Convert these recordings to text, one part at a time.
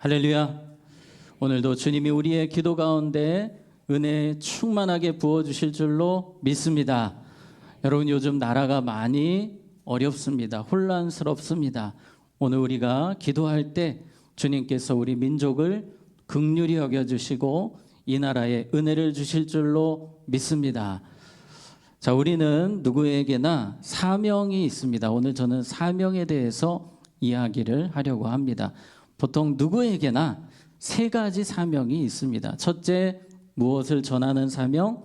할렐루야. 오늘도 주님이 우리의 기도 가운데 은혜 충만하게 부어주실 줄로 믿습니다. 여러분, 요즘 나라가 많이 어렵습니다. 혼란스럽습니다. 오늘 우리가 기도할 때 주님께서 우리 민족을 긍휼히 여겨주시고 이 나라에 은혜를 주실 줄로 믿습니다. 자, 우리는 누구에게나 사명이 있습니다. 오늘 저는 사명에 대해서 이야기를 하려고 합니다. 보통 누구에게나 세 가지 사명이 있습니다. 첫째, 무엇을 전하는 사명?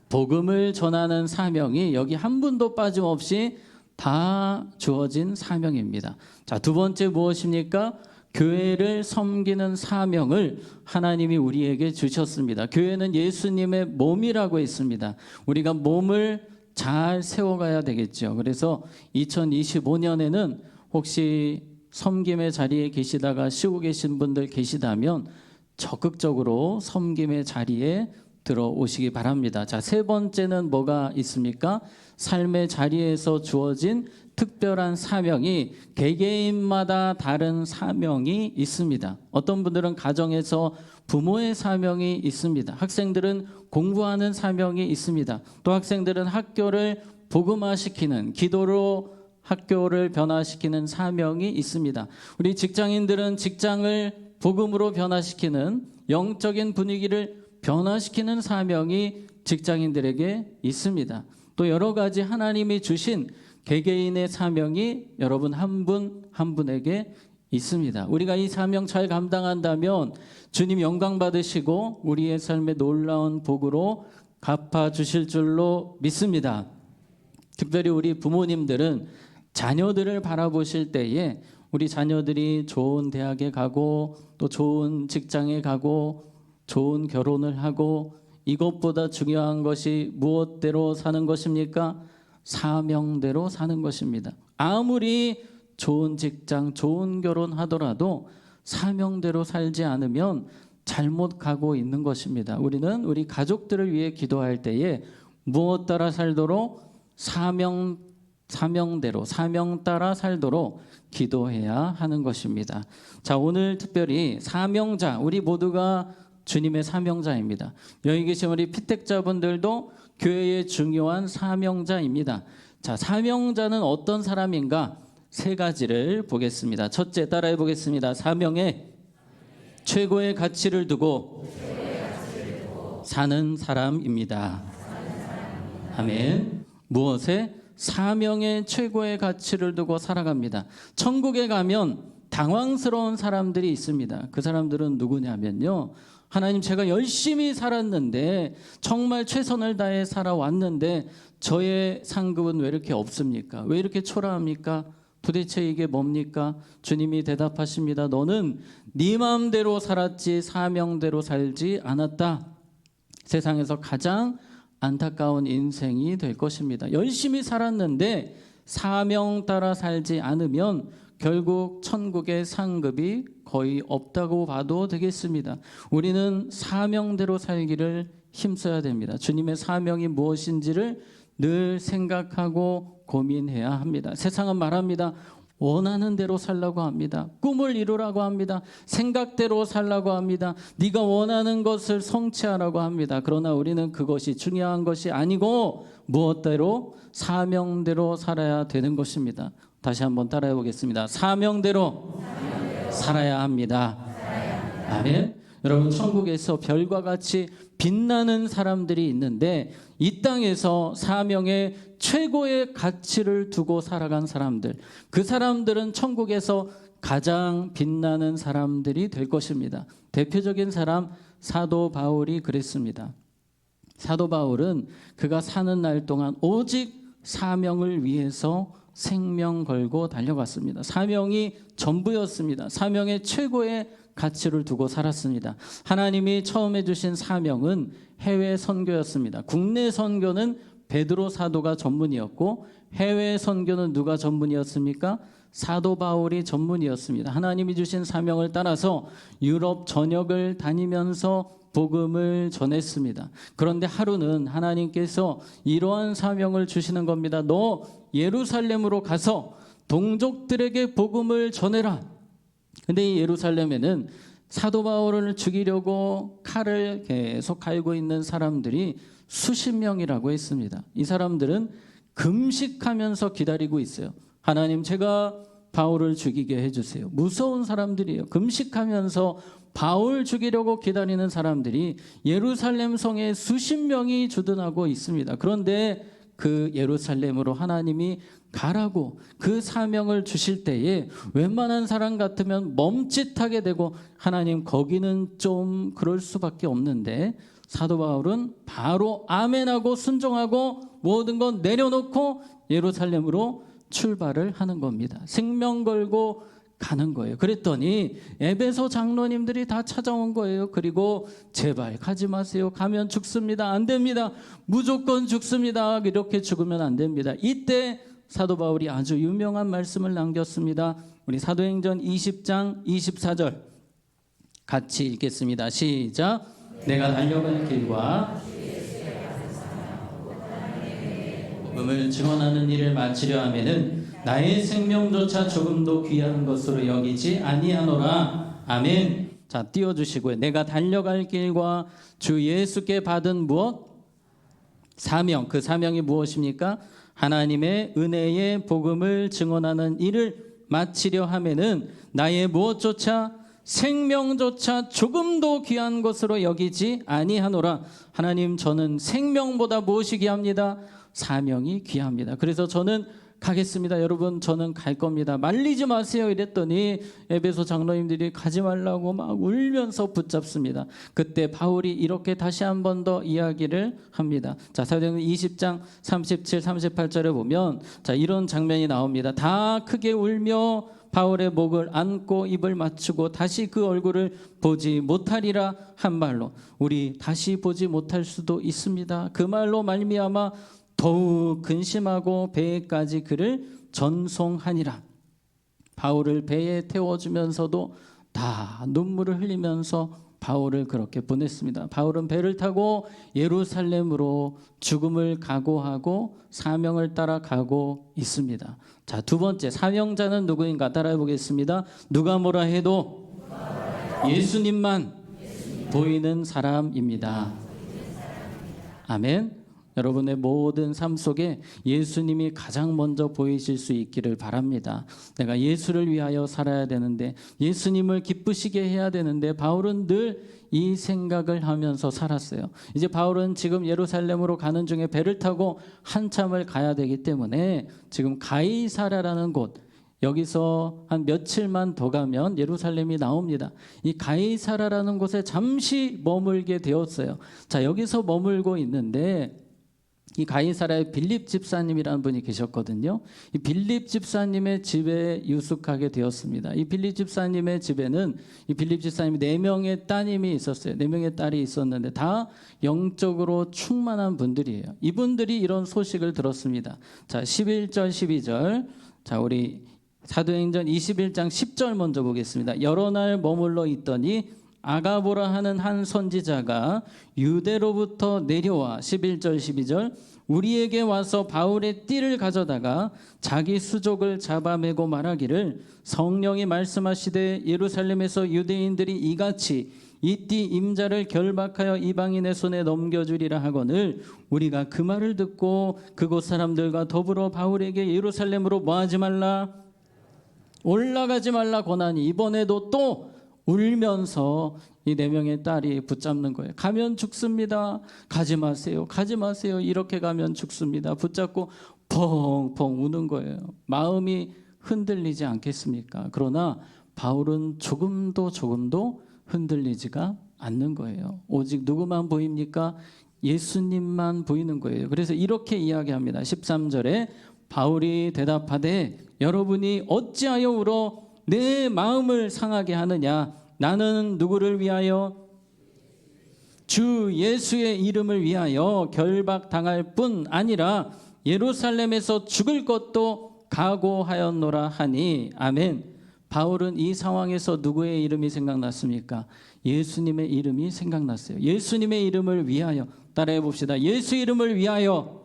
복음을 전하는 사명이 여기 한 분도 빠짐없이 다 주어진 사명입니다. 자, 두 번째 무엇입니까? 교회를 섬기는 사명을 하나님이 우리에게 주셨습니다. 교회는 예수님의 몸이라고 했습니다. 우리가 몸을 잘 세워가야 되겠죠. 그래서 2025년에는 혹시 섬김의 자리에 계시다가 쉬고 계신 분들 계시다면 적극적으로 섬김의 자리에 들어오시기 바랍니다. 자, 세 번째는 뭐가 있습니까? 삶의 자리에서 주어진 특별한 사명이 개개인마다 다른 사명이 있습니다. 어떤 분들은 가정에서 부모의 사명이 있습니다. 학생들은 공부하는 사명이 있습니다. 또 학생들은 학교를 복음화시키는, 기도로 학교를 변화시키는 사명이 있습니다. 우리 직장인들은 직장을 복음으로 변화시키는, 영적인 분위기를 변화시키는 사명이 직장인들에게 있습니다. 또 여러 가지 하나님이 주신 개개인의 사명이 여러분 한 분 한 분에게 있습니다. 우리가 이 사명 잘 감당한다면 주님 영광 받으시고 우리의 삶의 놀라운 복으로 갚아주실 줄로 믿습니다. 특별히 우리 부모님들은 자녀들을 바라보실 때에 우리 자녀들이 좋은 대학에 가고 또 좋은 직장에 가고 좋은 결혼을 하고 이것보다 중요한 것이 무엇대로 사는 것입니까? 사명대로 사는 것입니다. 아무리 좋은 직장, 좋은 결혼하더라도 사명대로 살지 않으면 잘못 가고 있는 것입니다. 우리는 우리 가족들을 위해 기도할 때에 무엇 따라 살도록 사명대로, 사명 따라 살도록 기도해야 하는 것입니다. 자, 오늘 특별히 사명자, 우리 모두가 주님의 사명자입니다. 여기 계신 우리 피택자분들도 교회의 중요한 사명자입니다. 자, 사명자는 어떤 사람인가? 세 가지를 보겠습니다. 첫째, 따라해 보겠습니다. 사명에 최고의 가치를 두고 사는 사람입니다. 아멘. 무엇에? 사명에 최고의 가치를 두고 살아갑니다. 천국에 가면 당황스러운 사람들이 있습니다. 그 사람들은 누구냐면요, 하나님, 제가 열심히 살았는데, 정말 최선을 다해 살아왔는데 저의 상급은 왜 이렇게 없습니까? 왜 이렇게 초라합니까? 도대체 이게 뭡니까? 주님이 대답하십니다. 너는 네 마음대로 살았지 사명대로 살지 않았다. 세상에서 가장 안타까운 인생이 될 것입니다. 열심히 살았는데 사명 따라 살지 않으면 결국 천국의 상급이 거의 없다고 봐도 되겠습니다. 우리는 사명대로 살기를 힘써야 됩니다. 주님의 사명이 무엇인지를 늘 생각하고 고민해야 합니다. 세상은 말합니다. 원하는 대로 살라고 합니다. 꿈을 이루라고 합니다. 생각대로 살라고 합니다. 네가 원하는 것을 성취하라고 합니다. 그러나 우리는 그것이 중요한 것이 아니고 무엇대로? 사명대로 살아야 되는 것입니다. 다시 한번 따라해 보겠습니다. 사명대로 살아야 합니다. 아멘. 여러분, 천국에서 별과 같이 빛나는 사람들이 있는데 이 땅에서 사명에 최고의 가치를 두고 살아간 사람들, 그 사람들은 천국에서 가장 빛나는 사람들이 될 것입니다. 대표적인 사람, 사도 바울이 그랬습니다. 사도 바울은 그가 사는 날 동안 오직 사명을 위해서 생명 걸고 달려갔습니다. 사명이 전부였습니다. 사명의 최고의 가치를 두고 살았습니다. 하나님이 처음에 주신 사명은 해외 선교였습니다. 국내 선교는 베드로 사도가 전문이었고 해외 선교는 누가 전문이었습니까? 사도 바울이 전문이었습니다. 하나님이 주신 사명을 따라서 유럽 전역을 다니면서 복음을 전했습니다. 그런데 하루는 하나님께서 이러한 사명을 주시는 겁니다. 너 예루살렘으로 가서 동족들에게 복음을 전해라. 근데 이 예루살렘에는 사도 바울을 죽이려고 칼을 계속 갈고 있는 사람들이 수십 명이라고 했습니다. 이 사람들은 금식하면서 기다리고 있어요. 하나님, 제가 바울을 죽이게 해주세요. 무서운 사람들이에요. 금식하면서 바울 죽이려고 기다리는 사람들이 예루살렘 성에 수십 명이 주둔하고 있습니다. 그런데 그 예루살렘으로 하나님이 가라고 그 사명을 주실 때에 웬만한 사람 같으면 멈칫하게 되고, 하나님 거기는 좀 그럴 수밖에 없는데, 사도 바울은 바로 아멘하고 순종하고 모든 건 내려놓고 예루살렘으로 출발을 하는 겁니다. 생명 걸고 가는 거예요. 그랬더니 에베소 장로님들이 다 찾아온 거예요. 그리고 제발 가지 마세요. 가면 죽습니다. 안 됩니다. 무조건 죽습니다. 이렇게 죽으면 안 됩니다. 이때 사도 바울이 아주 유명한 말씀을 남겼습니다. 우리 사도행전 20장 24절 같이 읽겠습니다. 시작. 내가 달려가는 길과 복음을 증언하는 일을 마치려 하면은 나의 생명조차 조금도 귀한 것으로 여기지 아니하노라. 아멘. 자, 띄워주시고요. 내가 달려갈 길과 주 예수께 받은 무엇? 사명. 그 사명이 무엇입니까? 하나님의 은혜의 복음을 증언하는 일을 마치려 하면은 나의 무엇조차 생명조차 조금도 귀한 것으로 여기지 아니하노라. 하나님, 저는 생명보다 무엇이 귀합니다? 사명이 귀합니다. 그래서 저는 가겠습니다. 여러분, 저는 갈 겁니다. 말리지 마세요. 이랬더니 에베소 장로님들이 가지 말라고 막 울면서 붙잡습니다. 그때 바울이 이렇게 다시 한 번 더 이야기를 합니다. 자, 사도행전 20장 37, 38절에 보면 자, 이런 장면이 나옵니다. 다 크게 울며 바울의 목을 안고 입을 맞추고 다시 그 얼굴을 보지 못하리라 한 말로, 우리 다시 보지 못할 수도 있습니다. 그 말로 말미암아 더욱 근심하고 배에까지 그를 전송하니라. 바울을 배에 태워주면서도 다 눈물을 흘리면서 바울을 그렇게 보냈습니다. 바울은 배를 타고 예루살렘으로 죽음을 각오하고 사명을 따라 가고 있습니다. 자, 두 번째 사명자는 누구인가 따라해 보겠습니다. 누가 뭐라 해도 예수님만 보이는 사람입니다. 아멘. 여러분의 모든 삶 속에 예수님이 가장 먼저 보이실 수 있기를 바랍니다. 내가 예수를 위하여 살아야 되는데, 예수님을 기쁘시게 해야 되는데, 바울은 늘 이 생각을 하면서 살았어요. 이제 바울은 지금 예루살렘으로 가는 중에 배를 타고 한참을 가야 되기 때문에 지금 가이사랴라는 곳, 여기서 한 며칠만 더 가면 예루살렘이 나옵니다. 이 가이사랴라는 곳에 잠시 머물게 되었어요. 자, 여기서 머물고 있는데 이 가이사랴에 빌립 집사님이라는 분이 계셨거든요. 이 빌립 집사님의 집에 유숙하게 되었습니다. 이 빌립 집사님의 집에는 이 빌립 집사님이 4명의 따님이 있었어요. 4명의 딸이 있었는데 다 영적으로 충만한 분들이에요. 이분들이 이런 소식을 들었습니다. 자, 11절 12절. 자, 우리 사도행전 21장 10절 먼저 보겠습니다. 여러 날 머물러 있더니 아가보라 하는 한 선지자가 유대로부터 내려와 11절 12절 우리에게 와서 바울의 띠를 가져다가 자기 수족을 잡아매고 말하기를 성령이 말씀하시되 예루살렘에서 유대인들이 이같이 이 띠 임자를 결박하여 이방인의 손에 넘겨주리라 하거늘 우리가 그 말을 듣고 그곳 사람들과 더불어 바울에게 예루살렘으로 뭐하지 말라 올라가지 말라 권하니 이번에도 또 울면서 이 4명의 딸이 붙잡는 거예요. 가면 죽습니다. 가지 마세요. 가지 마세요. 이렇게 가면 죽습니다. 붙잡고 펑펑 우는 거예요. 마음이 흔들리지 않겠습니까? 그러나 바울은 조금도 흔들리지가 않는 거예요. 오직 누구만 보입니까? 예수님만 보이는 거예요. 그래서 이렇게 이야기합니다. 13절에 바울이 대답하되 여러분이 어찌하여 울어 내 마음을 상하게 하느냐? 나는 누구를 위하여? 주 예수의 이름을 위하여 결박당할 뿐 아니라 예루살렘에서 죽을 것도 각오하였노라 하니. 아멘. 바울은 이 상황에서 누구의 이름이 생각났습니까? 예수님의 이름이 생각났어요. 예수님의 이름을 위하여. 따라해 봅시다. 예수 이름을 위하여.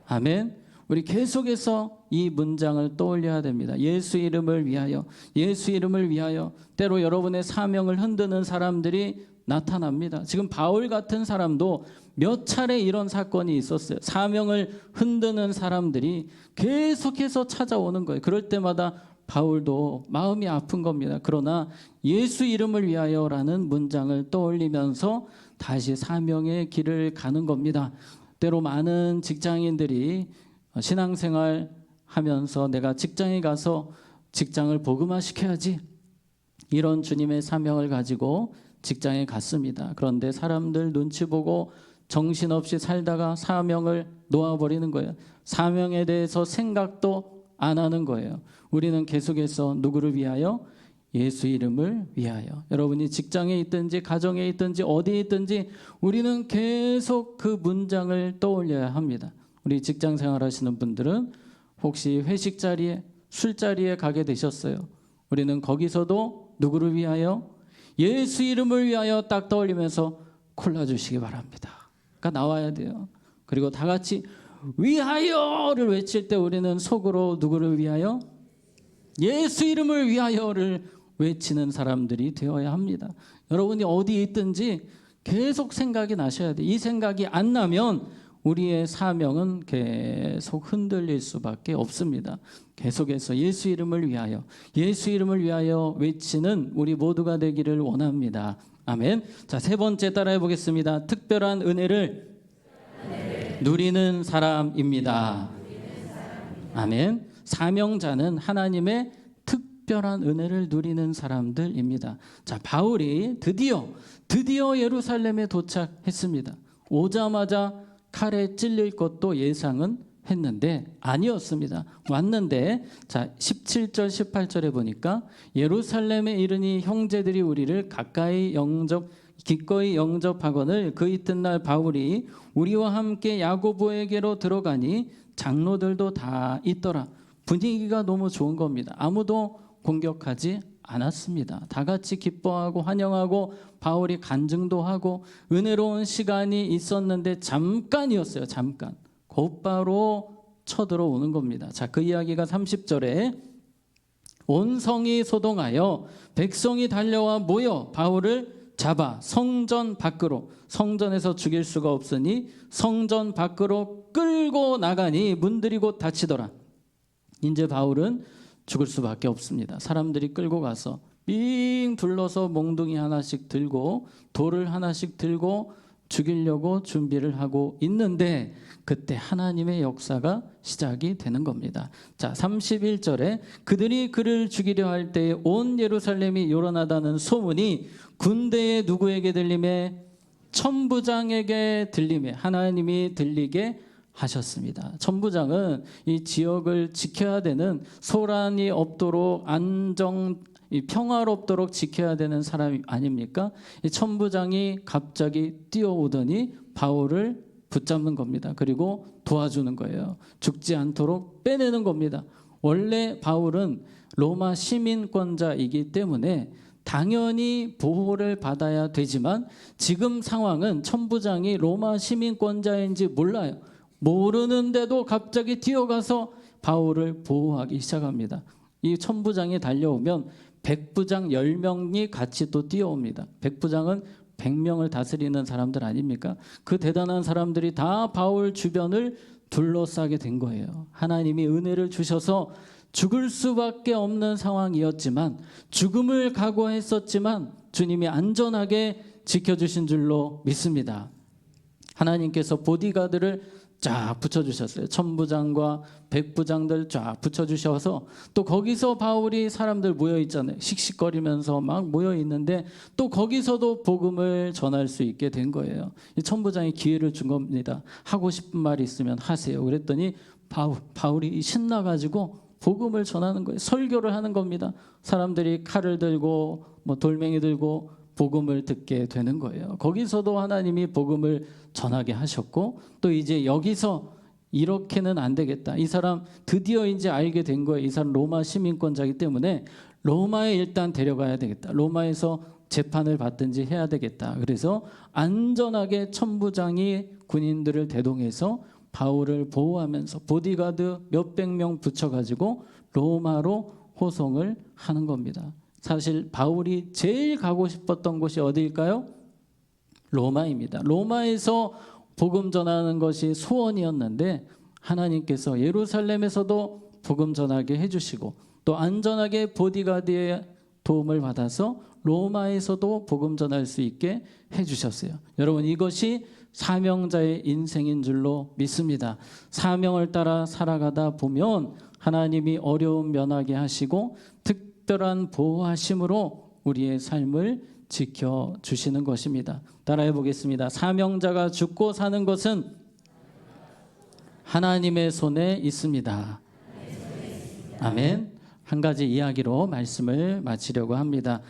아멘. 우리 계속해서 이 문장을 떠올려야 됩니다. 예수 이름을 위하여, 예수 이름을 위하여. 때로 여러분의 사명을 흔드는 사람들이 나타납니다. 지금 바울 같은 사람도 몇 차례 이런 사건이 있었어요. 사명을 흔드는 사람들이 계속해서 찾아오는 거예요. 그럴 때마다 바울도 마음이 아픈 겁니다. 그러나 예수 이름을 위하여라는 문장을 떠올리면서 다시 사명의 길을 가는 겁니다. 때로 많은 직장인들이 신앙생활 하면서 내가 직장에 가서 직장을 복음화시켜야지, 이런 주님의 사명을 가지고 직장에 갔습니다. 그런데 사람들 눈치 보고 정신없이 살다가 사명을 놓아버리는 거예요. 사명에 대해서 생각도 안 하는 거예요. 우리는 계속해서 누구를 위하여? 예수 이름을 위하여. 여러분이 직장에 있든지 가정에 있든지 어디에 있든지 우리는 계속 그 문장을 떠올려야 합니다. 우리 직장 생활하시는 분들은 혹시 회식 자리에, 술자리에 가게 되셨어요. 우리는 거기서도 누구를 위하여? 예수 이름을 위하여 딱 떠올리면서 콜라 주시기 바랍니다. 그러니까 나와야 돼요. 그리고 다 같이 위하여를 외칠 때 우리는 속으로 누구를 위하여? 예수 이름을 위하여를 외치는 사람들이 되어야 합니다. 여러분이 어디에 있든지 계속 생각이 나셔야 돼요. 이 생각이 안 나면 우리의 사명은 계속 흔들릴 수밖에 없습니다. 계속해서 예수 이름을 위하여, 예수 이름을 위하여 외치는 우리 모두가 되기를 원합니다. 아멘. 자, 세 번째 따라해 보겠습니다. 특별한 은혜를 누리는 사람입니다. 아멘. 사명자는 하나님의 특별한 은혜를 누리는 사람들입니다. 자, 바울이 드디어 예루살렘에 도착했습니다. 오자마자 칼에 찔릴 것도 예상은 했는데 아니었습니다. 왔는데 자 17절 18절에 보니까 예루살렘에 이르니 형제들이 우리를 기꺼이 영접하거늘 그 이튿날 바울이 우리와 함께 야고보에게로 들어가니 장로들도 다 있더라. 분위기가 너무 좋은 겁니다. 아무도 공격하지 않았습니다. 다 같이 기뻐하고 환영하고 바울이 간증도 하고 은혜로운 시간이 있었는데 잠깐이었어요. 잠깐. 곧바로 쳐들어오는 겁니다. 자, 그 이야기가 30절에 온 성이 소동하여 백성이 달려와 모여 바울을 잡아 성전 밖으로, 성전에서 죽일 수가 없으니 성전 밖으로 끌고 나가니 문들이 곧 닫히더라. 이제 바울은 죽을 수밖에 없습니다. 사람들이 끌고 가서 빙 둘러서 몽둥이 하나씩 들고 돌을 하나씩 들고 죽이려고 준비를 하고 있는데 그때 하나님의 역사가 시작이 되는 겁니다. 자, 31절에 그들이 그를 죽이려 할 때에 온 예루살렘이 요란하다는 소문이 군대의 누구에게 들림에? 천부장에게 들림에 하나님이 들리게 하셨습니다. 천부장은 이 지역을 지켜야 되는, 소란이 없도록 평화롭도록 지켜야 되는 사람이 아닙니까? 이 천부장이 갑자기 뛰어오더니 바울을 붙잡는 겁니다. 그리고 도와주는 거예요. 죽지 않도록 빼내는 겁니다. 원래 바울은 로마 시민권자이기 때문에 당연히 보호를 받아야 되지만 지금 상황은 천부장이 로마 시민권자인지 몰라요. 모르는데도 갑자기 뛰어가서 바울을 보호하기 시작합니다. 이 천부장이 달려오면 백부장 10명이 같이 또 뛰어옵니다. 백부장은 100명을 다스리는 사람들 아닙니까? 그 대단한 사람들이 다 바울 주변을 둘러싸게 된 거예요. 하나님이 은혜를 주셔서 죽을 수밖에 없는 상황이었지만, 죽음을 각오했었지만 주님이 안전하게 지켜주신 줄로 믿습니다. 하나님께서 보디가드를 쫙 붙여주셨어요. 천부장과 백부장들 쫙 붙여주셔서 또 거기서 바울이 사람들 모여있잖아요. 씩씩거리면서 막 모여있는데 또 거기서도 복음을 전할 수 있게 된 거예요. 이 천부장이 기회를 준 겁니다. 하고 싶은 말이 있으면 하세요. 그랬더니 바울이 신나가지고 복음을 전하는 거예요. 설교를 하는 겁니다. 사람들이 칼을 들고 돌멩이 들고 복음을 듣게 되는 거예요. 거기서도 하나님이 복음을 전하게 하셨고, 또 이제 여기서 이렇게는 안 되겠다. 이 사람 드디어 이제 알게 된 거예요. 이 사람 로마 시민권자이기 때문에 로마에 일단 데려가야 되겠다. 로마에서 재판을 받든지 해야 되겠다. 그래서 안전하게 천부장이 군인들을 대동해서 바울을 보호하면서 보디가드 몇백 명 붙여가지고 로마로 호송을 하는 겁니다. 사실 바울이 제일 가고 싶었던 곳이 어디일까요? 로마입니다. 로마에서 복음 전하는 것이 소원이었는데 하나님께서 예루살렘에서도 복음 전하게 해주시고 또 안전하게 보디가드의 도움을 받아서 로마에서도 복음 전할 수 있게 해주셨어요. 여러분, 이것이 사명자의 인생인 줄로 믿습니다. 사명을 따라 살아가다 보면 하나님이 어려움 면하게 하시고 특별한 보호하심으로 우리의 삶을 지켜주시는 것입니다. 따라해 보겠습니다. 사명자가 죽고 사는 것은 하나님의 손에 있습니다. 아멘. 한 가지 이야기로 말씀을 마치려고 합니다.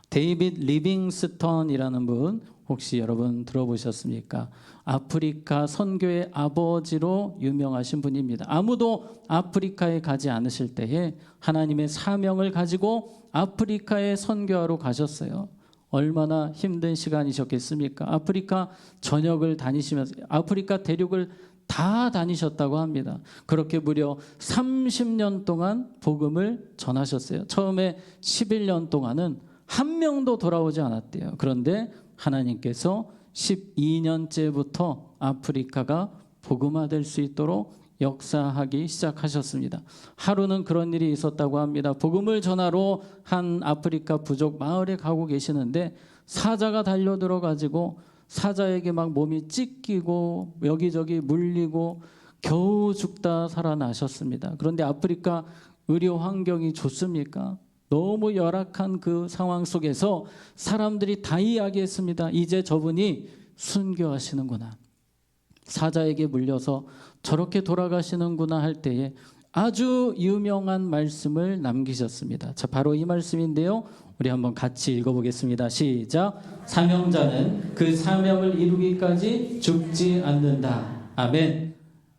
데이빗 리빙스턴이라는 분 혹시 여러분 들어보셨습니까? 아프리카 선교의 아버지로 유명하신 분입니다. 아무도 아프리카에 가지 않으실 때에 하나님의 사명을 가지고 아프리카에 선교하러 가셨어요. 얼마나 힘든 시간이셨겠습니까? 아프리카 전역을 다니시면서 아프리카 대륙을 다 다니셨다고 합니다. 그렇게 무려 30년 동안 복음을 전하셨어요. 처음에 11년 동안은 한 명도 돌아오지 않았대요. 그런데 하나님께서 12년째부터 아프리카가 복음화될 수 있도록 역사하기 시작하셨습니다. 하루는 그런 일이 있었다고 합니다. 복음을 전하러 한 아프리카 부족 마을에 가고 계시는데 사자가 달려들어가지고 사자에게 막 몸이 찢기고 여기저기 물리고 겨우 죽다 살아나셨습니다. 그런데 아프리카 의료 환경이 좋습니까? 너무 열악한 그 상황 속에서 사람들이 다 이야기했습니다. 이제 저분이 순교하시는구나. 사자에게 물려서 저렇게 돌아가시는구나 할 때에 아주 유명한 말씀을 남기셨습니다. 자, 바로 이 말씀인데요. 우리 한번 같이 읽어보겠습니다. 시작. 사명자는 그 사명을 이루기까지 죽지 않는다. 아멘.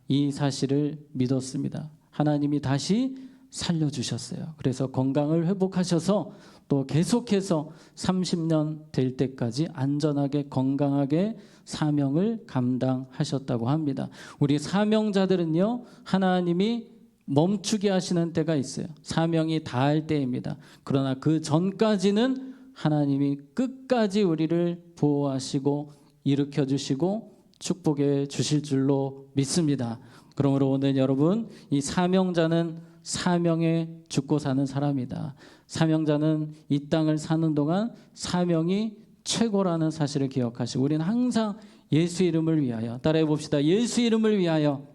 이 사실을 믿었습니다. 하나님이 다시 살려주셨어요. 그래서 건강을 회복하셔서 또 계속해서 30년 될 때까지 안전하게 건강하게 사명을 감당하셨다고 합니다. 우리 사명자들은요, 하나님이 멈추게 하시는 때가 있어요. 사명이 다할 때입니다. 그러나 그 전까지는 하나님이 끝까지 우리를 보호하시고 일으켜 주시고 축복해 주실 줄로 믿습니다. 그러므로 오늘 여러분, 이 사명자는 사명에 죽고 사는 사람이다. 사명자는 이 땅을 사는 동안 사명이 최고라는 사실을 기억하시고 우리는 항상 예수 이름을 위하여 따라해 봅시다. 예수 이름을 위하여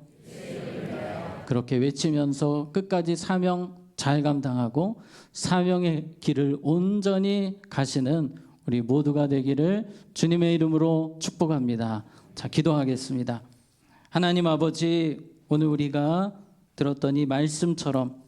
그렇게 외치면서 끝까지 사명 잘 감당하고 사명의 길을 온전히 가시는 우리 모두가 되기를 주님의 이름으로 축복합니다. 자, 기도하겠습니다. 하나님 아버지, 오늘 우리가 들었던 이 말씀처럼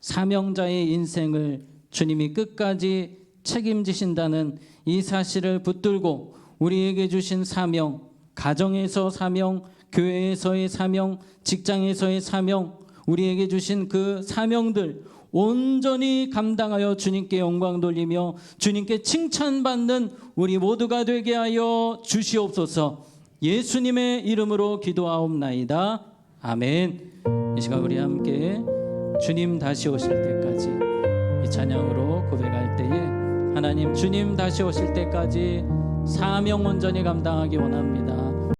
사명자의 인생을 주님이 끝까지 책임지신다는 이 사실을 붙들고 우리에게 주신 사명, 가정에서 사명, 교회에서의 사명, 직장에서의 사명, 우리에게 주신 그 사명들 온전히 감당하여 주님께 영광 돌리며 주님께 칭찬받는 우리 모두가 되게 하여 주시옵소서. 예수님의 이름으로 기도하옵나이다. 아멘. 이 시간 우리 함께 주님 다시 오실 때까지 이 찬양으로 고백할 때에 하나님, 주님 다시 오실 때까지 사명 온전히 감당하기 원합니다.